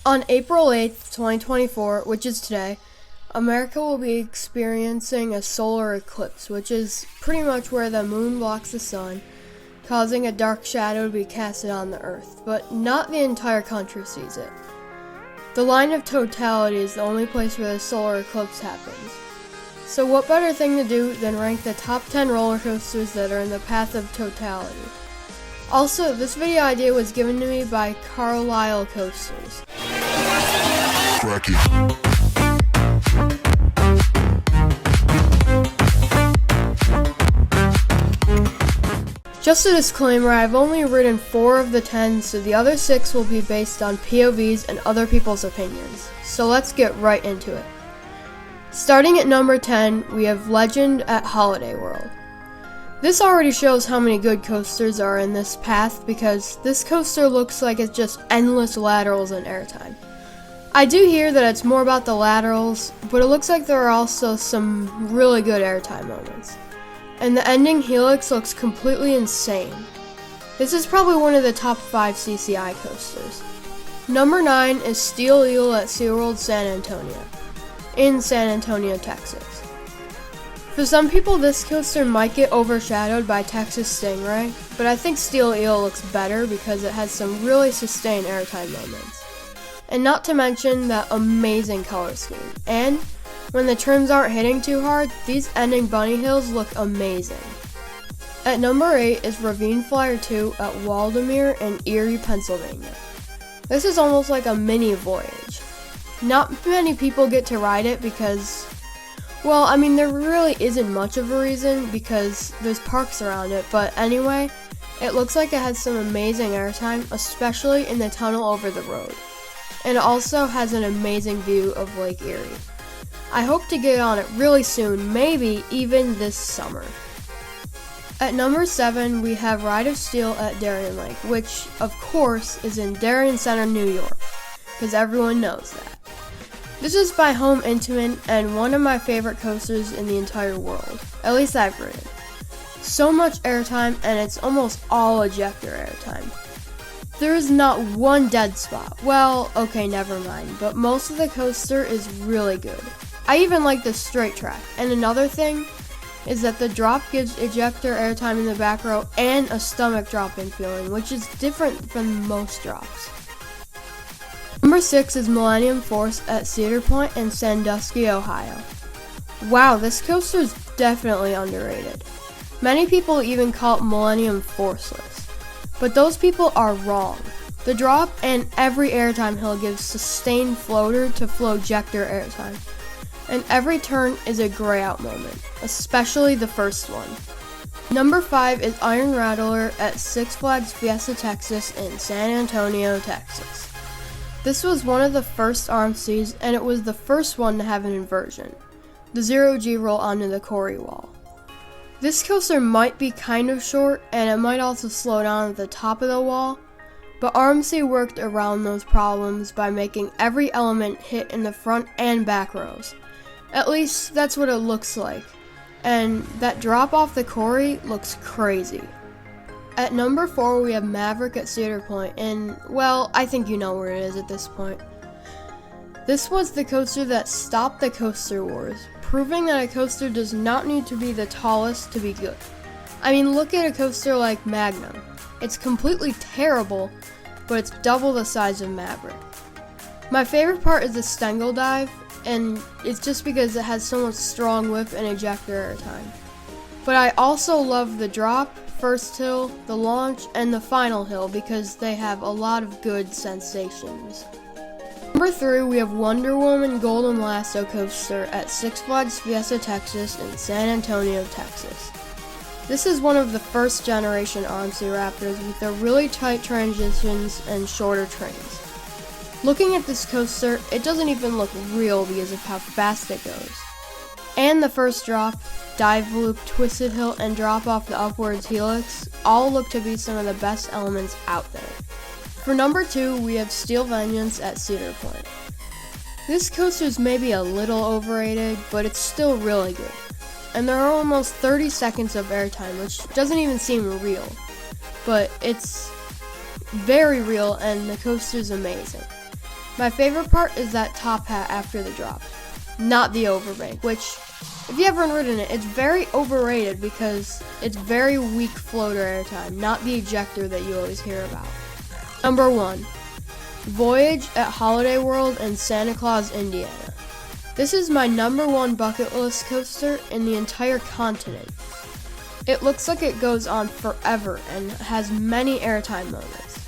On April 8th, 2024, which is today, America will be experiencing a solar eclipse, which is pretty much where the moon blocks the sun, causing a dark shadow to be casted on the earth, but not the entire country sees it. The line of totality is the only place where the solar eclipse happens. So what better thing to do than rank the top 10 roller coasters that are in the path of totality? Also, this video idea was given to me by Carlisle Coasters. Just a disclaimer, I've only ridden 4 of the 10, so the other 6 will be based on POVs and other people's opinions. So let's get right into it. Starting at number 10, we have Legend at Holiday World. This already shows how many good coasters are in this path because this coaster looks like it's just endless laterals and airtime. I do hear that it's more about the laterals, but it looks like there are also some really good airtime moments. And the ending helix looks completely insane. This is probably one of the top 5 CCI coasters. Number 9 is Steel Eel at SeaWorld San Antonio, in San Antonio, Texas. For some people, this coaster might get overshadowed by Texas Stingray, but I think Steel Eel looks better because it has some really sustained airtime moments. And not to mention that amazing color scheme. And when the trims aren't hitting too hard, these ending bunny hills look amazing. At number 8 is Ravine Flyer 2 at Waldameer in Erie, Pennsylvania. This is almost like a mini voyage. Not many people get to ride it because, well, I mean, there really isn't much of a reason because there's parks around it, but anyway, it looks like it has some amazing airtime, especially in the tunnel over the road. And it also has an amazing view of Lake Erie. I hope to get on it really soon, maybe even this summer. At number 7, we have Ride of Steel at Darien Lake, which, of course, is in Darien Center, New York, because everyone knows that. This is by Home Intamin and one of my favorite coasters in the entire world, at least I've ridden. So much airtime and it's almost all ejector airtime. There is not one dead spot. Well, okay, never mind, but most of the coaster is really good. I even like the straight track. And another thing is that the drop gives ejector airtime in the back row and a stomach dropping feeling, which is different from most drops. Number 6 is Millennium Force at Cedar Point in Sandusky, Ohio. Wow, this coaster is definitely underrated. Many people even call it Millennium Forceless, but those people are wrong. The drop and every airtime hill gives sustained floater to flow ejector airtime, and every turn is a gray out moment, especially the first one. Number 5 is Iron Rattler at Six Flags Fiesta Texas in San Antonio, Texas. This was one of the first RMCs, and it was the first one to have an inversion, the 0G roll onto the Corey wall. This coaster might be kind of short, and it might also slow down at the top of the wall, but RMC worked around those problems by making every element hit in the front and back rows. At least that's what it looks like, and that drop off the Corey looks crazy. At number 4, we have Maverick at Cedar Point, and, well, I think you know where it is at this point. This was the coaster that stopped the Coaster Wars, proving that a coaster does not need to be the tallest to be good. I mean, look at a coaster like Magnum. It's completely terrible, but it's double the size of Maverick. My favorite part is the Stengel dive, and it's just because it has so much strong whip and ejector airtime. But I also love the drop, first hill, the launch, and the final hill because they have a lot of good sensations. Number 3, we have Wonder Woman Golden Lasso Coaster at Six Flags Fiesta Texas in San Antonio, Texas. This is one of the first generation RMC Raptors with their really tight transitions and shorter trains. Looking at this coaster, it doesn't even look real because of how fast it goes. And the first drop, dive loop, twisted hill, and drop off the upwards helix all look to be some of the best elements out there. For number 2, we have Steel Vengeance at Cedar Point. This coaster is maybe a little overrated, but it's still really good. And there are almost 30 seconds of airtime, which doesn't even seem real. But it's very real and the coaster's amazing. My favorite part is that top hat after the drop, not the overbank, which, if you haven't ridden it, it's very overrated because it's very weak floater airtime, not the ejector that you always hear about. Number 1. Voyage at Holiday World in Santa Claus, Indiana. This is my number 1 bucket list coaster in the entire continent. It looks like it goes on forever and has many airtime moments.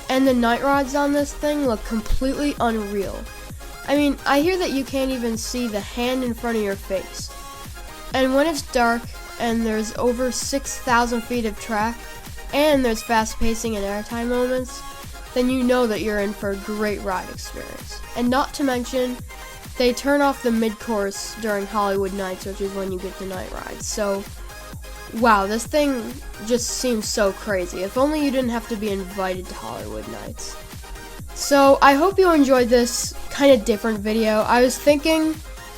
And the night rides on this thing look completely unreal. I mean, I hear that you can't even see the hand in front of your face. And when it's dark and there's over 6,000 feet of track and there's fast pacing and airtime moments, then you know that you're in for a great ride experience. And not to mention, they turn off the mid-course during Hollywood Nights, which is when you get the night rides. So, wow, this thing just seems so crazy. If only you didn't have to be invited to Hollywood Nights. So, I hope you enjoyed this kind of different video. I was thinking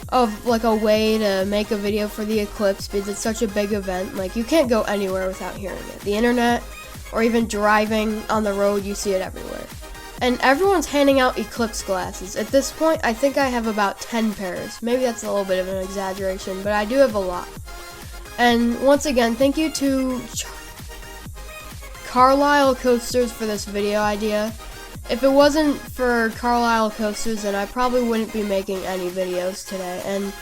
of like a way to make a video for the Eclipse because it's such a big event. Like, you can't go anywhere without hearing it. The internet, or even driving on the road, you see it everywhere. And everyone's handing out Eclipse glasses. At this point, I think I have about 10 pairs. Maybe that's a little bit of an exaggeration, but I do have a lot. And once again, thank you to Carlisle Coasters for this video idea. If it wasn't for Carlisle Coasters, then I probably wouldn't be making any videos today. And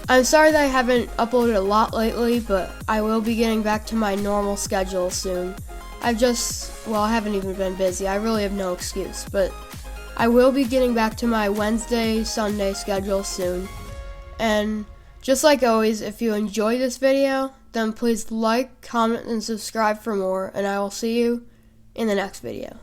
I'm sorry that I haven't uploaded a lot lately, but I will be getting back to my normal schedule soon. I haven't even been busy. I really have no excuse, but I will be getting back to my Wednesday, Sunday schedule soon. And just like always, if you enjoyed this video, then please like, comment, and subscribe for more, and I will see you in the next video.